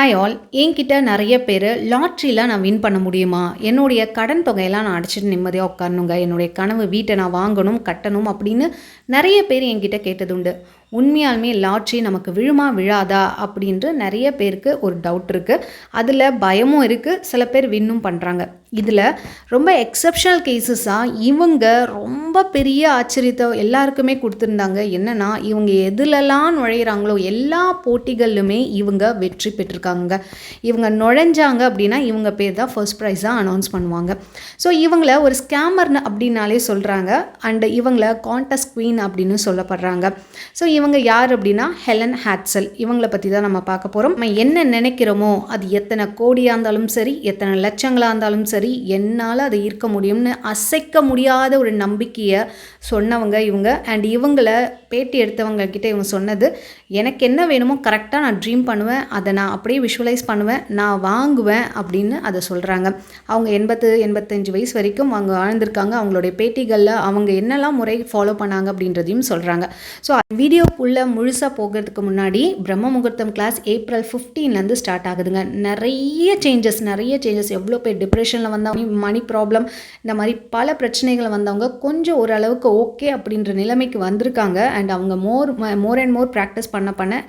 Hi all, என்கிட்ட நிறைய பேர் லாட்ரியில் நான் வின் பண்ண முடியுமா, என்னுடைய கடன் தொகையெல்லாம் நான் அடிச்சுட்டு நிம்மதியாக உட்காரணுங்க, என்னுடைய கனவு வீட்டை நான் வாங்கணும் கட்டணும் அப்படின்னு நிறைய பேர் என்கிட்ட கேட்டதுண்டு. உண்மையாலுமே லாட்ரி நமக்கு விழுமா விழாதா அப்படின்ட்டு நிறைய பேருக்கு ஒரு டவுட் இருக்குது. அதில் பயமும் இருக்குது, சில பேர் வின்னும் பண்ணுறாங்க. இதில் ரொம்ப எக்ஸப்ஷனல் கேசஸாக இவங்க ரொம்ப பெரிய ஆச்சரியத்தை எல்லாருக்குமே கொடுத்துருந்தாங்க. என்னென்னா, இவங்க எதுலலாம் நுழையிறாங்களோ எல்லா போட்டிகள்லுமே இவங்க வெற்றி பெற்றிருக்காங்க. இவங்க நுழைஞ்சாங்க அப்படின்னா இவங்க பேர் தான் ஃபர்ஸ்ட் ப்ரைஸாக அனௌன்ஸ் பண்ணுவாங்க. ஸோ இவங்கள ஒரு ஸ்கேமர்னு அப்படின்னாலே சொல்கிறாங்க. அண்டு இவங்கள கான்டெஸ்ட் குவீன் அப்படின்னு சொல்லப்படுறாங்க. ஸோ இவங்க யார் அப்படின்னா ஹெலன் ஹேட்சல். இவங்களை பற்றி தான் நம்ம பார்க்க போகிறோம். நம்ம என்ன நினைக்கிறோமோ அது எத்தனை கோடியாக இருந்தாலும் சரி, எத்தனை லட்சங்களாக இருந்தாலும் சரி, என்னால் அதை ஈர்க்க முடியும்னு அசைக்க முடியாத ஒரு நம்பிக்கையை சொன்னவங்க இவங்க. அண்ட் இவங்களை பேட்டி எடுத்தவங்க கிட்டே இவங்க சொன்னது, எனக்கு என்ன வேணுமோ கரெக்டாக நான் ட்ரீம் பண்ணுவேன், அதை நான் அப்படியே விஷுவலைஸ் பண்ணுவேன், நான் வாங்குவேன் அப்படின்னு அதை சொல்கிறாங்க. அவங்க 80-85 வயசு வரைக்கும் அவங்க வாழ்ந்திருக்காங்க. அவங்களுடைய பேட்டிகளில் அவங்க என்னெல்லாம் முறை ஃபாலோ பண்ணாங்க அப்படின்றதையும் சொல்கிறாங்க. ஸோ வீடியோக்குள்ளே முழுசாக போகிறதுக்கு முன்னாடி, பிரம்ம முகூர்த்தம் கிளாஸ் ஏப்ரல் 15லேருந்து ஸ்டார்ட் ஆகுதுங்க. நிறைய சேஞ்சஸ் எவ்வளோ பேர் டிப்ரெஷனில் வந்தவங்க, மணி ப்ராப்ளம், இந்த மாதிரி பல பிரச்சனைகள் வந்தவங்க கொஞ்சம் ஓரளவுக்கு ஓகே அப்படின்ற நிலைமைக்கு வந்திருக்காங்க. அண்ட் அவங்க மோர் அண்ட் மோர் ப்ராக்டிஸ் பண்ண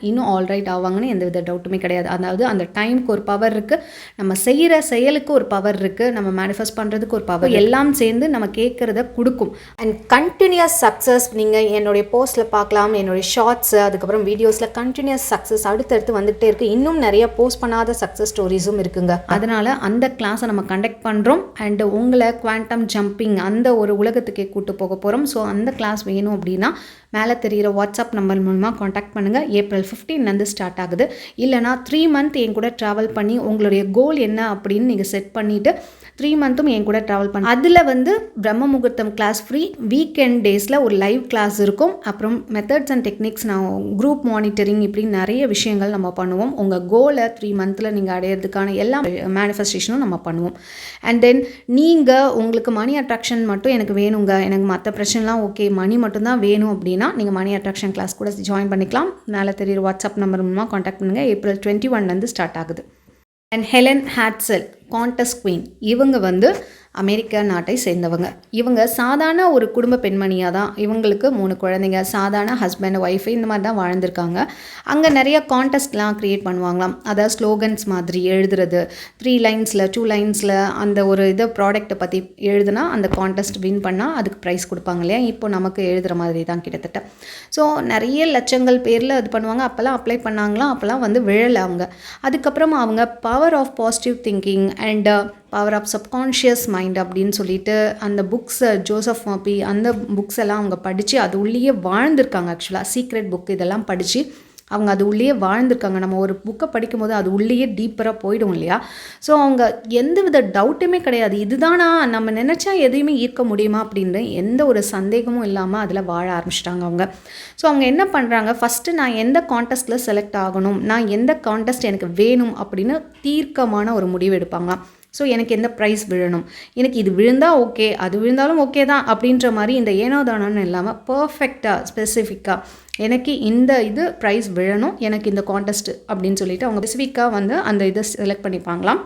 இன்னும் ஆல்ரைட் ஆவாங்கன்னு எந்த வித டவுட்டுமே கிடையாது. அதாவது அந்த டைமுக்கு ஒரு பவர் இருக்குது, நம்ம செய்கிற செயலுக்கு ஒரு பவர் இருக்குது, நம்ம மேனிஃபெஸ்ட் பண்ணுறதுக்கு ஒரு பவர், எல்லாம் சேர்ந்து நம்ம கேட்குறத கொடுக்கும். அண்ட் கண்டினியூஸ் சக்ஸஸ் நீங்கள் என்னுடைய போஸ்ட்டில் பார்க்கலாம், என்னுடைய ஷார்ட்ஸு, அதுக்கப்புறம் வீடியோஸில் கண்டினியூஸ் சக்ஸஸ் அடுத்தடுத்து வந்துகிட்டே இருக்குது. இன்னும் நிறைய போஸ்ட் பண்ணாத சக்ஸஸ் ஸ்டோரிஸும் இருக்குங்க. அதனால் அந்த கிளாஸை நம்ம கண்டக்ட் பண்ணுறோம். அண்டு உங்களை குவாண்டம் ஜம்பிங் அந்த ஒரு உலகத்துக்கே கூட்டு போக போகிறோம். ஸோ அந்த கிளாஸ் வேணும் அப்படின்னா மேலே தெரிகிற வாட்ஸ்அப் நம்பர் மூலமாக காண்டாக்ட் பண்ணுங்கள். ஏப்ரல் 15லேருந்து ஸ்டார்ட் ஆகுது. இல்லைனா 3 மந்த் என் கூட ட்ராவல் பண்ணி உங்களுடைய கோல் என்ன அப்படின்னு நீங்கள் செட் பண்ணிவிட்டு 3 மந்த்தும் என் கூட ட்ராவல் பண்ணி அதில் பிரம்ம முகூர்த்தம் கிளாஸ் ஃப்ரீ, வீக்கெண்ட் டேஸில் ஒரு லைவ் கிளாஸ் இருக்கும். அப்புறம் மெத்தட்ஸ் அண்ட் டெக்னிக்ஸ், நான் குரூப் மானிட்டரிங், இப்படி நிறைய விஷயங்கள் நம்ம பண்ணுவோம். உங்கள் கோலை 3 மந்தில் நீங்கள் அடையிறதுக்கான எல்லா மேனிஃபெஸ்டேஷனும் நம்ம பண்ணுவோம். அண்ட் தென் நீங்கள் உங்களுக்கு மணி அட்ராக்ஷன் மட்டும் எனக்கு வேணுங்க, எனக்கு மற்ற பிரச்சனைலாம் ஓகே, மணி மட்டும்தான் வேணும் அப்படின்னா நீங்கள் மணி அட்ராக்ஷன் கிளாஸ் கூட ஜாயின் பண்ணிக்கலாம். மேலே தெரியுற வாட்ஸ்அப் நம்பர் மூலமாக காண்டாக்ட் பண்ணுங்கள். ஏப்ரல் 21லேருந்து ஸ்டார்ட் ஆகுது. அண்ட் ஹெலன் ஹேட்சல் கான்டெஸ்ட் குவீன், இவங்க அமெரிக்கா நாட்டை சேர்ந்தவங்க. இவங்க சாதாரண ஒரு குடும்ப பெண்மணியாக தான், இவங்களுக்கு 3 குழந்தைங்க, சாதாரண ஹஸ்பண்ட் ஒய்ஃபு இந்த மாதிரி தான் வாழ்ந்திருக்காங்க. அங்கே நிறைய கான்டெஸ்ட்லாம் க்ரியேட் பண்ணுவாங்களாம். அதாவது ஸ்லோகன்ஸ் மாதிரி எழுதுறது, 3 லைன்ஸில் 2 லைன்ஸில் அந்த ஒரு இதை ப்ராடக்ட்டை பற்றி எழுதுனா அந்த கான்டெஸ்ட் வின் பண்ணால் அதுக்கு ப்ரைஸ் கொடுப்பாங்க இல்லையா. இப்போ நமக்கு எழுதுகிற மாதிரி தான் கிட்டத்தட்ட. ஸோ நிறைய லட்சங்கள் பேரில் இது பண்ணுவாங்க. அப்போல்லாம் அப்ளை பண்ணாங்களாம், அப்போல்லாம் விழலை அவங்க. அதுக்கப்புறம் அவங்க power of positive thinking and power of subconscious mind அப்படின்னு சொல்லிட்டு அந்த புக்ஸை, ஜோசப் மர்ஃபி அந்த புக்ஸ் எல்லாம் அவங்க படித்து அது உள்ளேயே வாழ்ந்திருக்காங்க. ஆக்சுவலாக சீக்ரெட் புக் இதெல்லாம் படித்து அவங்க அது உள்ளேயே வாழ்ந்திருக்காங்க. நம்ம ஒரு புக்கை படிக்கும்போது அது உள்ளேயே டீப்பராக போயிடும் இல்லையா. ஸோ அவங்க எந்த வித டவுட்டுமே கிடையாது, இதுதானா நம்ம நினச்சா எதையுமே ஈர்க்க முடியுமா அப்படின்னு எந்த ஒரு சந்தேகமும் இல்லாமல் அதில் வாழ ஆரம்பிச்சிட்டாங்க அவங்க. ஸோ அவங்க என்ன பண்ணுறாங்க, ஃபஸ்ட்டு நான் எந்த கான்டெஸ்ட்டில் செலக்ட் ஆகணும், நான் எந்த கான்டெஸ்ட் எனக்கு வேணும் அப்படின்னு தீர்க்கமான ஒரு முடிவு எடுப்பாங்களாம். ஸோ எனக்கு எந்த ப்ரைஸ் விழணும், எனக்கு இது விழுந்தால் ஓகே, அது விழுந்தாலும் ஓகே தான் அப்படின்ற மாதிரி இந்த ஏனோதானோன்னு இல்லாமல் பர்ஃபெக்டாக ஸ்பெசிஃபிக்காக எனக்கு இந்த இது ப்ரைஸ் விழணும், எனக்கு இந்த கான்டெஸ்ட் அப்படின்னு சொல்லிட்டு அவங்க ஸ்பெசிஃபிக்காக அந்த இதை செலக்ட் பண்ணிப்பாங்களாம்.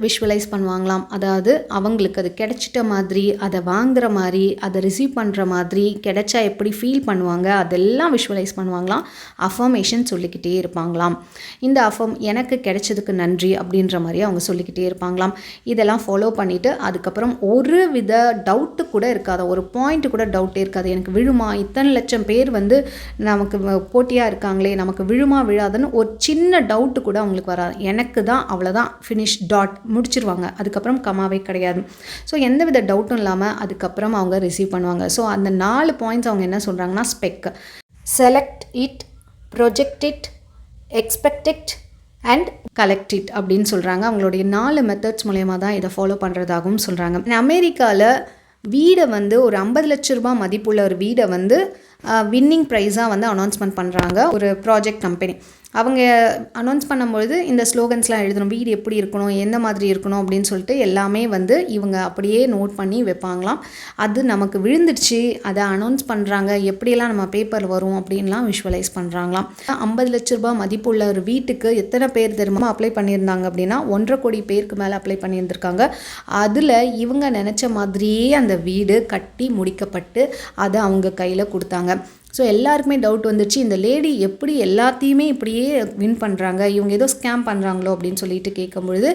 விஷுவலைஸ் பண்ணுவாங்களாம். அதாவது அவங்களுக்கு அது கிடைச்சிட்ட மாதிரி, அதை வாங்குற மாதிரி, அதை ரிசீவ் பண்ணுற மாதிரி, கிடைச்சா எப்படி ஃபீல் பண்ணுவாங்க அதெல்லாம் விஷுவலைஸ் பண்ணுவாங்களாம். அஃபர்மேஷன் சொல்லிக்கிட்டே இருப்பாங்களாம். இந்த எனக்கு கிடைச்சதுக்கு நன்றி அப்படின்ற மாதிரி அவங்க சொல்லிக்கிட்டே இருப்பாங்களாம். இதெல்லாம் ஃபாலோ பண்ணிவிட்டு அதுக்கப்புறம் ஒரு வித டவுட்டு கூட இருக்காது, ஒரு பாயிண்ட்டு கூட டவுட்டே இருக்காது. எனக்கு விழுமா, இத்தனை லட்சம் பேர் நமக்கு போட்டியாக இருக்காங்களே, நமக்கு விழுமா விழாதுன்னு ஒரு சின்ன டவுட்டு கூட அவங்களுக்கு வராது. எனக்கு தான், அவ்வளோதான், ஃபினிஷ், டாட், முடிச்சிருவாங்க. அதுக்கப்புறம் கமாவே கிடையாது. ஸோ எந்த வித டவுட்டும் இல்லாமல் அதுக்கப்புறம் அவங்க ரிசீவ் பண்ணுவாங்க. ஸோ அந்த 4 பாயிண்ட்ஸ் அவங்க என்ன சொல்கிறாங்கன்னா, spec, select it, project it, expect it and collect it அப்படின்னு சொல்கிறாங்க. அவங்களுடைய 4 மெத்தட்ஸ் மூலயமா தான் இதை ஃபாலோ பண்ணுறதாகவும் சொல்கிறாங்க. அமெரிக்காவில் வீடை ஒரு 50 லட்ச ரூபா மதிப்புள்ள ஒரு வீடை வின்னிங் ப்ரைஸாக அனௌன்ஸ்மெண்ட் பண்ணுறாங்க ஒரு ப்ராஜெக்ட் கம்பெனி. அவங்க அனௌன்ஸ் பண்ணும்பொழுது இந்த ஸ்லோகன்ஸ்லாம் எழுதணும், வீடு எப்படி இருக்கணும், எந்த மாதிரி இருக்கணும் அப்படின்னு சொல்லிட்டு எல்லாமே வந்து இவங்க அப்படியே நோட் பண்ணி வைப்பாங்களாம். அது நமக்கு விழுந்துடுச்சு, அதை அனௌன்ஸ் பண்ணுறாங்க, எப்படியெல்லாம் நம்ம பேப்பர் வரும் அப்படின்லாம் விஷுவலைஸ் பண்ணுறாங்களாம். 50 லட்ச ரூபாய் மதிப்புள்ள ஒரு வீட்டுக்கு எத்தனை பேர் தெரியுமா அப்ளை பண்ணியிருந்தாங்க அப்படின்னா 1.5 கோடி பேருக்கு மேலே அப்ளை பண்ணியிருந்திருக்காங்க. அதில் இவங்க நினச்ச மாதிரியே அந்த வீடு கட்டி முடிக்கப்பட்டு அதை அவங்க கையில் கொடுத்தாங்க. ஸோ எல்லாருக்குமே டவுட் வந்துடுச்சு, இந்த லேடி எப்படி எல்லாத்தையுமே இப்படியே வின் பண்ணுறாங்க, இவங்க ஏதோ ஸ்கேம் பண்ணுறாங்களோ அப்படின்னு சொல்லிட்டு கேட்கும்பொழுது,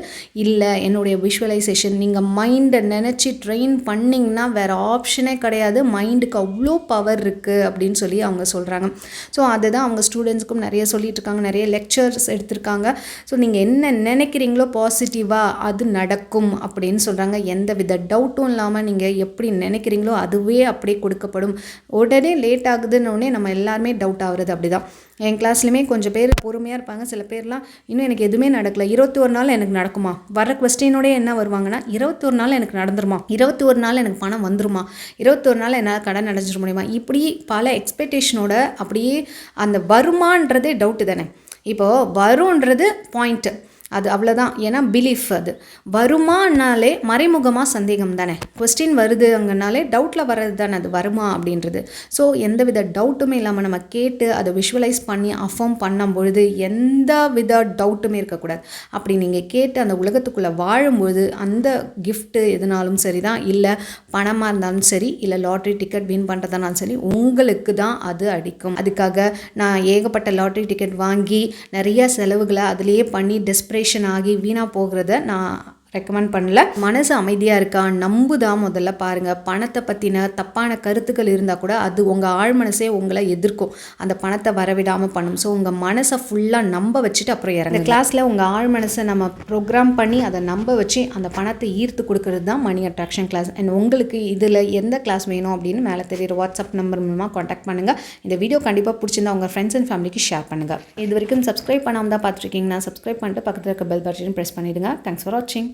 இல்லை என்னுடைய விஷுவலைசேஷன், நீங்கள் மைண்டை நினச்சி ட்ரெயின் பண்ணிங்கன்னா வேறு ஆப்ஷனே கிடையாது, மைண்டுக்கு அவ்வளோ பவர் இருக்குது அப்படின்னு சொல்லி அவங்க சொல்கிறாங்க. ஸோ அதை தான் அவங்க ஸ்டூடெண்ட்ஸுக்கும் நிறைய சொல்லிட்டு இருக்காங்க, நிறைய லெக்சர்ஸ் எடுத்திருக்காங்க. ஸோ நீங்கள் என்ன நினைக்கிறீங்களோ பாசிட்டிவாக அது நடக்கும் அப்படின்னு சொல்கிறாங்க. எந்த வித டவுட்டும் இல்லாமல் நீங்கள் எப்படி நினைக்கிறீங்களோ அதுவே அப்படியே கொடுக்கப்படும். உடனே லேட் ஆகுது நம்ம எல்லாருமே டவுட் ஆகுறது. அப்படிதான் என் கிளாஸ்லையுமே கொஞ்சம் பேர் பொறுமையாக இருப்பாங்க, சில பேர்லாம் இன்னும் எனக்கு எதுவுமே நடக்கல, 21 நாள் எனக்கு நடக்குமா, வர கொஸ்டினோட என்ன வருவாங்கன்னா 21 நாள் எனக்கு நடந்துருமா, 21 நாள் எனக்கு பணம் வந்துருமா, 21 நாள் என்னால் கடன் அடைஞ்சிட முடியுமா, இப்படி பல எக்ஸ்பெக்டேஷனோட அப்படியே அந்த வருமானன்றதே டவுட்டு தானே. இப்போது வரும்ன்றது பாயிண்ட்டு, அது அவ்வளோதான். ஏன்னா பிலீஃப் அது வருமானாலே மறைமுகமாக சந்தேகம் தானே, கொஸ்டின் வருது அங்கனாலே டவுட்டில் வர்றது தானே அது வருமா அப்படின்றது. ஸோ எந்த வித டவுட்டுமே இல்லாமல் நம்ம கேட்டு அதை விஷுவலைஸ் பண்ணி அஃபார்ம் பண்ணும் பொழுது எந்த வித டவுட்டுமே இருக்கக்கூடாது. அப்படி நீங்கள் கேட்டு அந்த உலகத்துக்குள்ளே வாழும்பொழுது அந்த கிஃப்ட்டு எதுனாலும் சரி தான், இல்லை பணமாக இருந்தாலும் சரி, இல்லை லாட்ரி டிக்கெட் வின் பண்ணுறதுனாலும் சரி, உங்களுக்கு தான் அது அடிக்கும். அதுக்காக நான் ஏகப்பட்ட லாட்ரி டிக்கெட் வாங்கி நிறைய செலவுகளை அதிலேயே பண்ணி டெஸ்பரேஷன் ஆகி வீணாக போகிறத நான் ரெக்கமெண்ட் பண்ணல. மனசு அமைதியாக இருக்கா நம்புதான் முதல்ல பாருங்கள். பணத்தை பற்றின தப்பான கருத்துக்கள் இருந்தால் கூட அது உங்கள் ஆழ் மனசே உங்களை எதிர்க்கும், அந்த பணத்தை வரவிடாமல் பண்ணும். ஸோ உங்கள் மனசை ஃபுல்லாக நம்ப வச்சுட்டு அப்புறம் இறங்க. இந்த கிளாஸில் உங்கள் ஆழ் மனசை நம்ம ப்ரோக்ராம் பண்ணி அதை நம்ப வச்சு அந்த பணத்தை ஈர்த்து கொடுக்கறது தான் மணி அட்ராக்ஷன் கிளாஸ். அண்ட் உங்களுக்கு இதில் எந்த கிளாஸ் வேணும் அப்படின்னு மேலே தெரியுற வாட்ஸ்அப் நம்பர் மூலமாக காண்டாக்ட் பண்ணுங்கள். இந்த வீடியோ கண்டிப்பாக பிடிச்சிருந்தா உங்கள் ஃப்ரெண்ட்ஸ் அண்ட் ஃபேமிலிக்கு ஷேர் பண்ணுங்கள். இது வரைக்கும் சப்ஸ்கிரைப் பண்ணாமல் தான் பார்த்துருக்கீங்கன்னா சப்ஸ்கிரைப் பண்ணிட்டு பக்கத்தில் இருக்க பெல் பட்டனையும் ப்ரெஸ் பண்ணிவிடுங்க. தேங்க்ஸ் ஃபார் வாட்சிங்.